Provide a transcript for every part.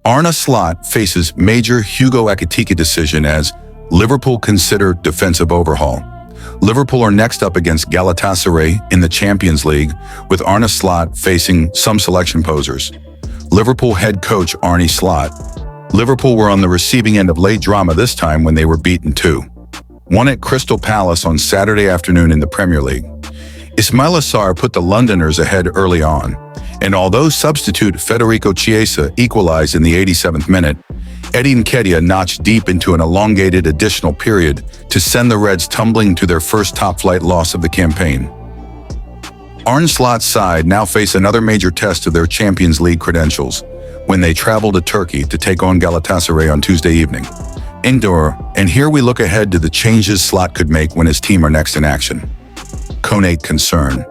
Arne Slot faces major Hugo Ekitike decision as Liverpool consider defensive overhaul. Liverpool are next up against Galatasaray in the Champions League, with Arne Slot facing some selection posers. Liverpool head coach Arne Slot. Liverpool were on the receiving end of late drama this time when they were beaten 2-1 at Crystal Palace on Saturday afternoon in the Premier League. Ismaila Sarr put the Londoners ahead early on, and although substitute Federico Chiesa equalized in the 87th minute, Ekitike notched deep into an elongated additional period to send the Reds tumbling to their first top-flight loss of the campaign. Arne Slot's side now face another major test of their Champions League credentials when they travel to Turkey to take on Galatasaray on Tuesday evening. And here we look ahead to the changes Slot could make when his team are next in action. Konate concern.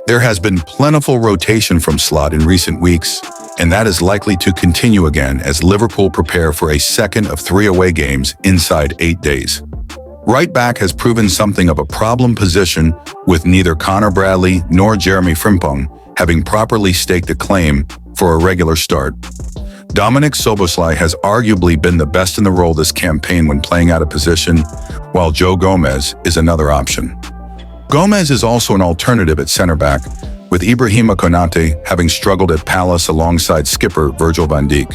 There has been plentiful rotation from Slot in recent weeks, and that is likely to continue again as Liverpool prepare for a second of 3 away games inside 8 days. Right back has proven something of a problem position, with neither Connor Bradley nor Jeremy Frimpong having properly staked a claim for a regular start. Dominik Szoboszlai has arguably been the best in the role this campaign when playing out of position, while Joe Gomez is another option. Gomez is also an alternative at center-back, with Ibrahima Konate having struggled at Palace alongside skipper Virgil van Dijk.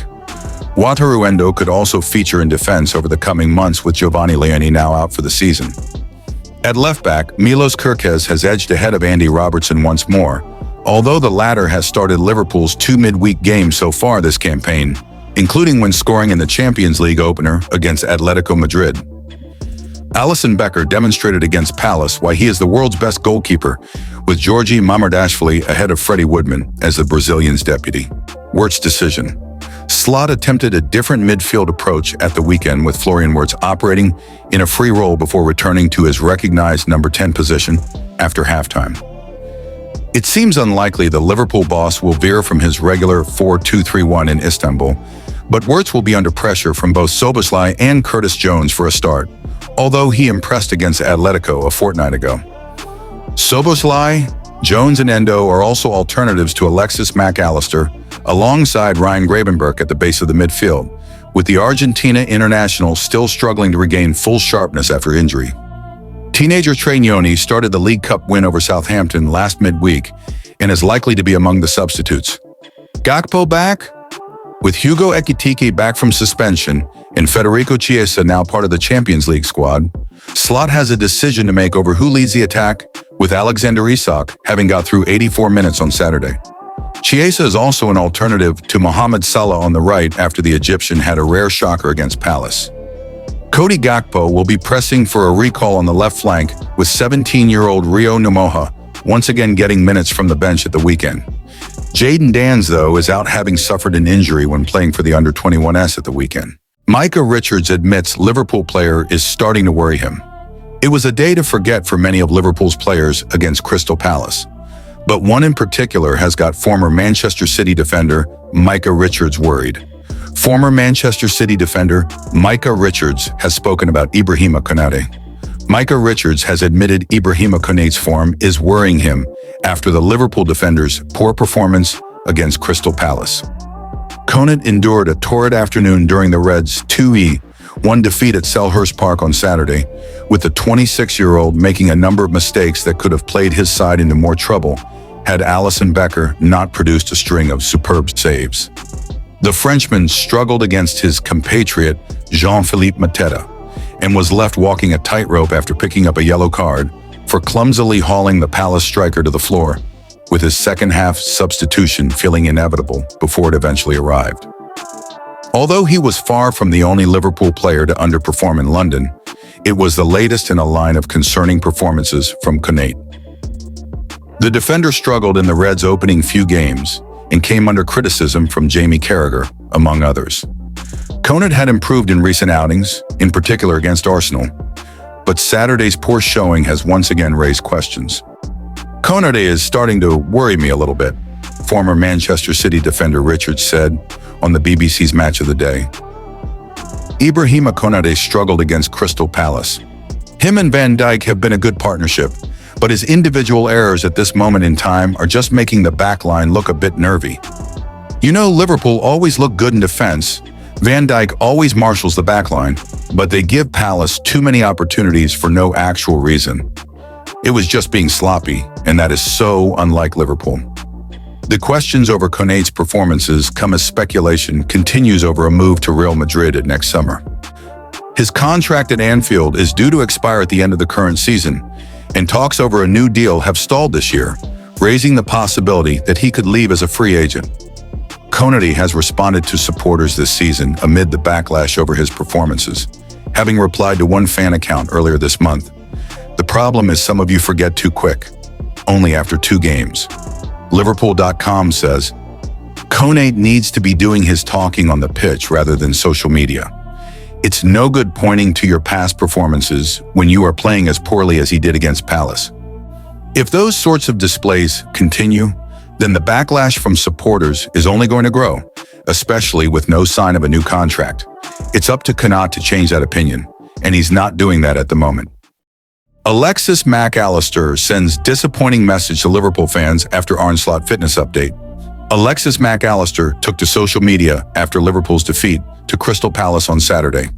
Wataru Endo could also feature in defense over the coming months, with Giovanni Leoni now out for the season. At left-back, Milos Kerkez has edged ahead of Andy Robertson once more, although the latter has started Liverpool's 2 midweek games so far this campaign, including when scoring in the Champions League opener against Atletico Madrid. Alisson Becker demonstrated against Palace why he is the world's best goalkeeper, with Georgi Mamardashvili ahead of Freddie Woodman as the Brazilian's deputy. Wirtz decision. Slot attempted a different midfield approach at the weekend, with Florian Wirtz operating in a free role before returning to his recognized number 10 position after halftime. It seems unlikely the Liverpool boss will veer from his regular 4-2-3-1 in Istanbul, but Wirtz will be under pressure from both Szoboszlai and Curtis Jones for a start, although he impressed against Atletico a fortnight ago. Szoboszlai, Jones and Endo are also alternatives to Alexis Mac Allister, alongside Ryan Gravenberch at the base of the midfield, with the Argentina international still struggling to regain full sharpness after injury. Teenager Trey Nyoni started the League Cup win over Southampton last midweek and is likely to be among the substitutes. Gakpo back? With Hugo Ekitike back from suspension and Federico Chiesa now part of the Champions League squad, Slot has a decision to make over who leads the attack, with Alexander Isak having got through 84 minutes on Saturday. Chiesa is also an alternative to Mohamed Salah on the right after the Egyptian had a rare shocker against Palace. Cody Gakpo will be pressing for a recall on the left flank, with 17-year-old Rio Namoha once again getting minutes from the bench at the weekend. Jayden Danns, though, is out having suffered an injury when playing for the Under-21s at the weekend. Micah Richards admits Liverpool player is starting to worry him. It was a day to forget for many of Liverpool's players against Crystal Palace, but one in particular has got former Manchester City defender Micah Richards worried. Former Manchester City defender Micah Richards has spoken about Ibrahima Konate. Micah Richards has admitted Ibrahima Konate's form is worrying him after the Liverpool defender's poor performance against Crystal Palace. Konate endured a torrid afternoon during the Reds' 2-1 defeat at Selhurst Park on Saturday, with the 26-year-old making a number of mistakes that could have played his side into more trouble had Alisson Becker not produced a string of superb saves. The Frenchman struggled against his compatriot Jean-Philippe Mateta and was left walking a tightrope after picking up a yellow card for clumsily hauling the Palace striker to the floor, with his second-half substitution feeling inevitable before it eventually arrived. Although he was far from the only Liverpool player to underperform in London, it was the latest in a line of concerning performances from Konate. The defender struggled in the Reds' opening few games and came under criticism from Jamie Carragher, among others. Konate had improved in recent outings, in particular against Arsenal, but Saturday's poor showing has once again raised questions. Konate is starting to worry me a little bit, former Manchester City defender Richards said on the BBC's Match of the Day. Ibrahima Konate struggled against Crystal Palace. Him and Van Dijk have been a good partnership, but his individual errors at this moment in time are just making the backline look a bit nervy. Liverpool always look good in defense. Van Dijk always marshals the backline, but they give Palace too many opportunities for no actual reason. It was just being sloppy, and that is so unlike Liverpool. The questions over Konate's performances come as speculation continues over a move to Real Madrid next summer. His contract at Anfield is due to expire at the end of the current season, and talks over a new deal have stalled this year, raising the possibility that he could leave as a free agent. Konate has responded to supporters this season amid the backlash over his performances, having replied to one fan account earlier this month. The problem is some of you forget too quick, only after 2 games. Liverpool.com says, Konate needs to be doing his talking on the pitch rather than social media. It's no good pointing to your past performances when you are playing as poorly as he did against Palace. If those sorts of displays continue, then the backlash from supporters is only going to grow, especially with no sign of a new contract. It's up to Konate to change that opinion, and he's not doing that at the moment. Alexis Mac Allister sends disappointing message to Liverpool fans after Arne Slot fitness update. Alexis Mac Allister took to social media after Liverpool's defeat to Crystal Palace on Saturday.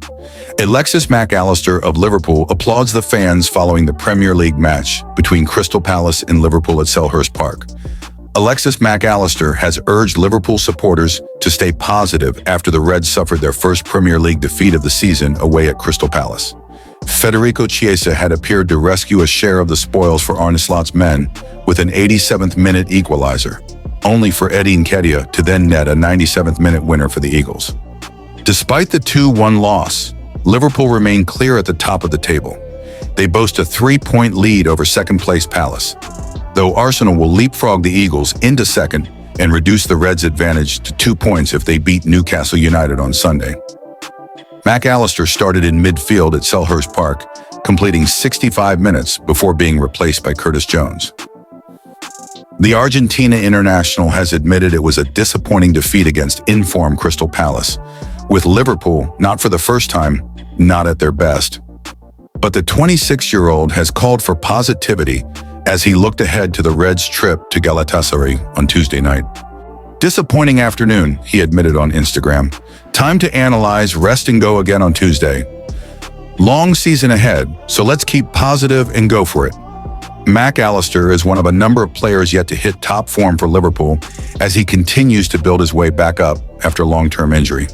Alexis Mac Allister of Liverpool applauds the fans following the Premier League match between Crystal Palace and Liverpool at Selhurst Park. Alexis Mac Allister has urged Liverpool supporters to stay positive after the Reds suffered their first Premier League defeat of the season away at Crystal Palace. Federico Chiesa had appeared to rescue a share of the spoils for Arne Slot's men with an 87th-minute equalizer, only for Ekitike to then net a 97th-minute winner for the Eagles. Despite the 2-1 loss, Liverpool remain clear at the top of the table. They boast a 3-point lead over second-place Palace, though Arsenal will leapfrog the Eagles into second and reduce the Reds' advantage to 2 points if they beat Newcastle United on Sunday. Mac Allister started in midfield at Selhurst Park, completing 65 minutes before being replaced by Curtis Jones. The Argentina international has admitted it was a disappointing defeat against in-form Crystal Palace, with Liverpool, not for the first time, not at their best. But the 26-year-old has called for positivity as he looked ahead to the Reds' trip to Galatasaray on Tuesday night. Disappointing afternoon, he admitted on Instagram. Time to analyze, rest and go again on Tuesday. Long season ahead, so let's keep positive and go for it. Mac Allister is one of a number of players yet to hit top form for Liverpool as he continues to build his way back up after long-term injury.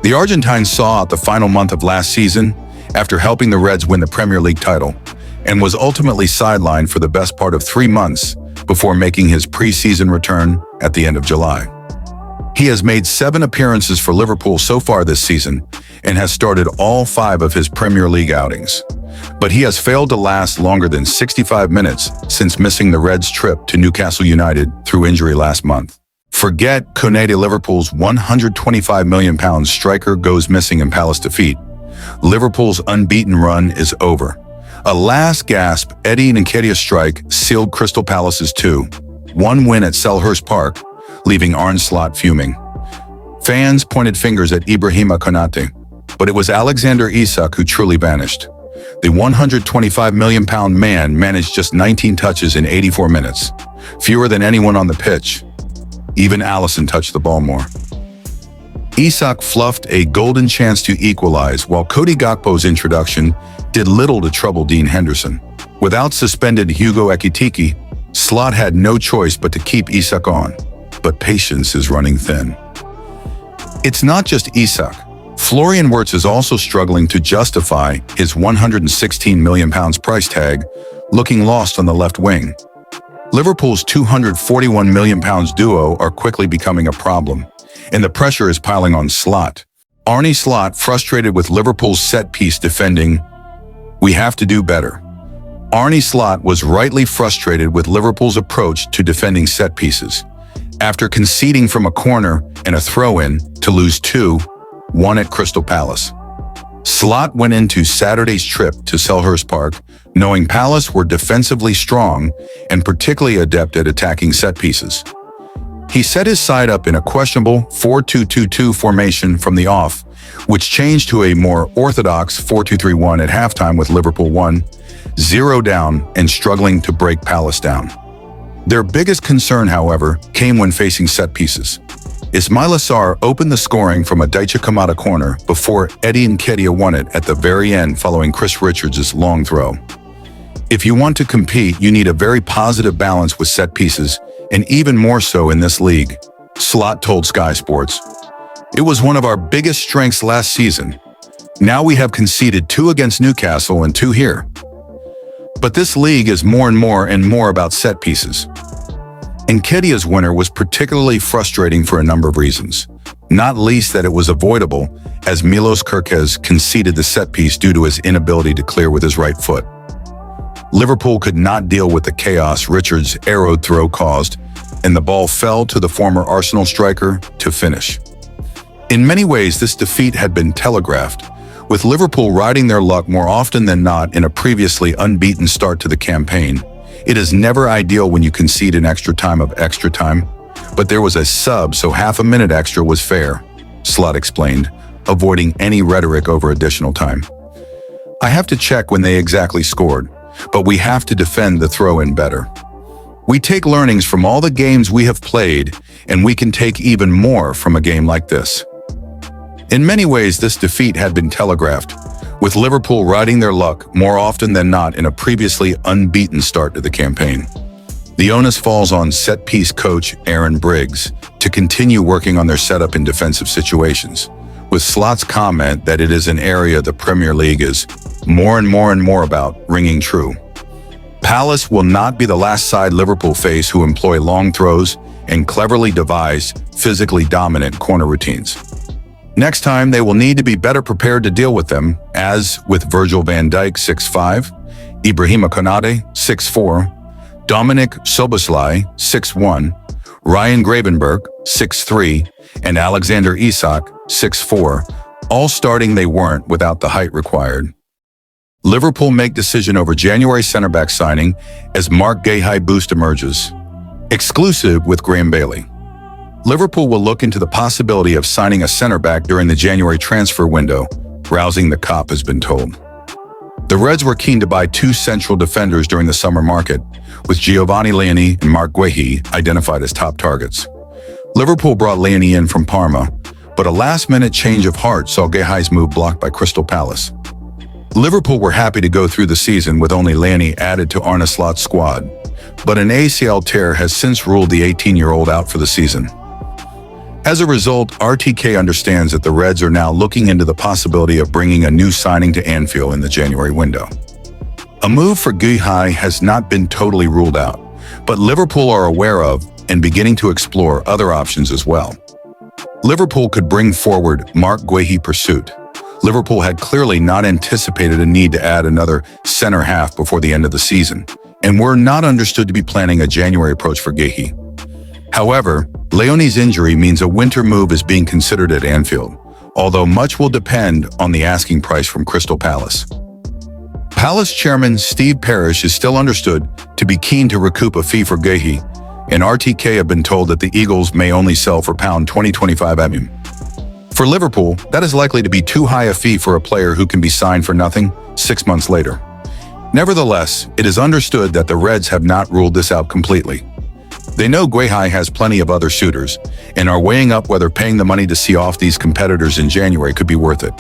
The Argentine saw out the final month of last season after helping the Reds win the Premier League title and was ultimately sidelined for the best part of 3 months before making his pre-season return at the end of July. He has made 7 appearances for Liverpool so far this season and has started all 5 of his Premier League outings. But he has failed to last longer than 65 minutes since missing the Reds' trip to Newcastle United through injury last month. Forget Konate. Liverpool's £125 million striker goes missing in Palace defeat. Liverpool's unbeaten run is over. A last-gasp Ekitike strike sealed Crystal Palace's 2-1 win at Selhurst Park, leaving Arne Slot fuming. Fans pointed fingers at Ibrahima Konate, but it was Alexander Isak who truly vanished. The £125 million man managed just 19 touches in 84 minutes, fewer than anyone on the pitch. Even Alisson touched the ball more. Isak fluffed a golden chance to equalize, while Cody Gakpo's introduction did little to trouble Dean Henderson. Without suspended Hugo Ekitike, Slot had no choice but to keep Isak on, but patience is running thin. It's not just Isak. Florian Wirtz is also struggling to justify his £116 million price tag, looking lost on the left wing. Liverpool's £241 million duo are quickly becoming a problem, and the pressure is piling on Slot. Arne Slot, frustrated with Liverpool's set-piece defending, "We have to do better." Arne Slot was rightly frustrated with Liverpool's approach to defending set pieces, after conceding from a corner and a throw-in to lose 2-1 at Crystal Palace. Slot went into Saturday's trip to Selhurst Park knowing Palace were defensively strong and particularly adept at attacking set pieces. He set his side up in a questionable 4-2-2-2 formation from the off, which changed to a more orthodox 4-2-3-1 at halftime with Liverpool 1-0 down and struggling to break Palace down. Their biggest concern, however, came when facing set pieces. Ismaila Sarr opened the scoring from a Daichi Kamada corner before Ekitike won it at the very end following Chris Richards' long throw. If you want to compete, you need a very positive balance with set pieces, and even more so in this league, Slot told Sky Sports. It was one of our biggest strengths last season. Now we have conceded 2 against Newcastle and 2 here. But this league is more and more about set pieces. Ekitike's winner was particularly frustrating for a number of reasons, not least that it was avoidable as Milos Kerkez conceded the set piece due to his inability to clear with his right foot. Liverpool could not deal with the chaos Richards' arrowed throw caused, and the ball fell to the former Arsenal striker to finish. In many ways, this defeat had been telegraphed, with Liverpool riding their luck more often than not in a previously unbeaten start to the campaign. It is never ideal when you concede an extra time, but there was a sub, so half a minute extra was fair, Slot explained, avoiding any rhetoric over additional time. I have to check when they exactly scored, but we have to defend the throw-in better. We take learnings from all the games we have played, and we can take even more from a game like this. In many ways, this defeat had been telegraphed, with Liverpool riding their luck more often than not in a previously unbeaten start to the campaign. The onus falls on set-piece coach Aaron Briggs to continue working on their setup in defensive situations, with Slot's comment that it is an area the Premier League is more and more about ringing true. Palace will not be the last side Liverpool face who employ long throws and cleverly devise physically dominant corner routines. Next time, they will need to be better prepared to deal with them, as with Virgil van Dijk 6'5", Ibrahima Konate 6'4", Dominic Szoboszlai 6'1", Ryan Gravenberch 6'3", and Alexander Isak 6'4", all starting they weren't without the height required. Liverpool make decision over January centre-back signing as Marc Guéhi boost emerges. Exclusive with Graham Bailey. Liverpool will look into the possibility of signing a centre-back during the January transfer window, rousing the cop has been told. The Reds were keen to buy 2 central defenders during the summer market, with Giovanni Leoni and Marc Guéhi identified as top targets. Liverpool brought Leoni in from Parma, but a last-minute change of heart saw Guéhi's move blocked by Crystal Palace. Liverpool were happy to go through the season with only Leoni added to Arne Slot's squad, but an ACL tear has since ruled the 18-year-old out for the season. As a result, RTK understands that the Reds are now looking into the possibility of bringing a new signing to Anfield in the January window. A move for Guéhi has not been totally ruled out, but Liverpool are aware of and beginning to explore other options as well. Liverpool could bring forward Marc Guéhi pursuit. Liverpool had clearly not anticipated a need to add another center half before the end of the season, and were not understood to be planning a January approach for Guéhi. However, Leoni's injury means a winter move is being considered at Anfield, although much will depend on the asking price from Crystal Palace. Palace chairman Steve Parish is still understood to be keen to recoup a fee for Guéhi, and RTK have been told that the Eagles may only sell for £20-25 at him. For Liverpool, that is likely to be too high a fee for a player who can be signed for nothing 6 months later. Nevertheless, it is understood that the Reds have not ruled this out completely. They know Guéhi has plenty of other suitors and are weighing up whether paying the money to see off these competitors in January could be worth it.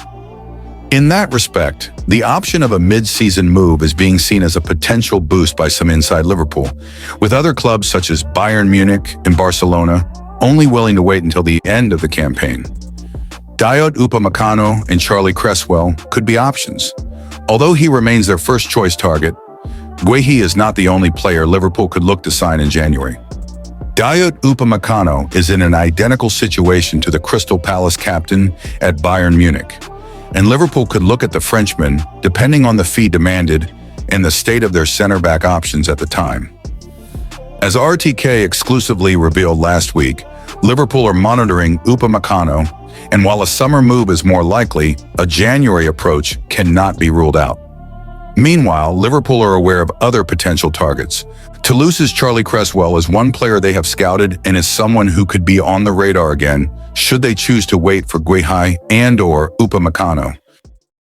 In that respect, the option of a mid-season move is being seen as a potential boost by some inside Liverpool, with other clubs such as Bayern Munich and Barcelona only willing to wait until the end of the campaign. Dayot Upamecano and Charlie Cresswell could be options. Although he remains their first choice target, Guéhi is not the only player Liverpool could look to sign in January. Dayot Upamecano is in an identical situation to the Crystal Palace captain at Bayern Munich, and Liverpool could look at the Frenchman depending on the fee demanded and the state of their center-back options at the time. As RTK exclusively revealed last week, Liverpool are monitoring Upamecano, and while a summer move is more likely, a January approach cannot be ruled out. Meanwhile, Liverpool are aware of other potential targets. Toulouse's Charlie Cresswell is one player they have scouted and is someone who could be on the radar again should they choose to wait for Guéhi and/or Upamecano.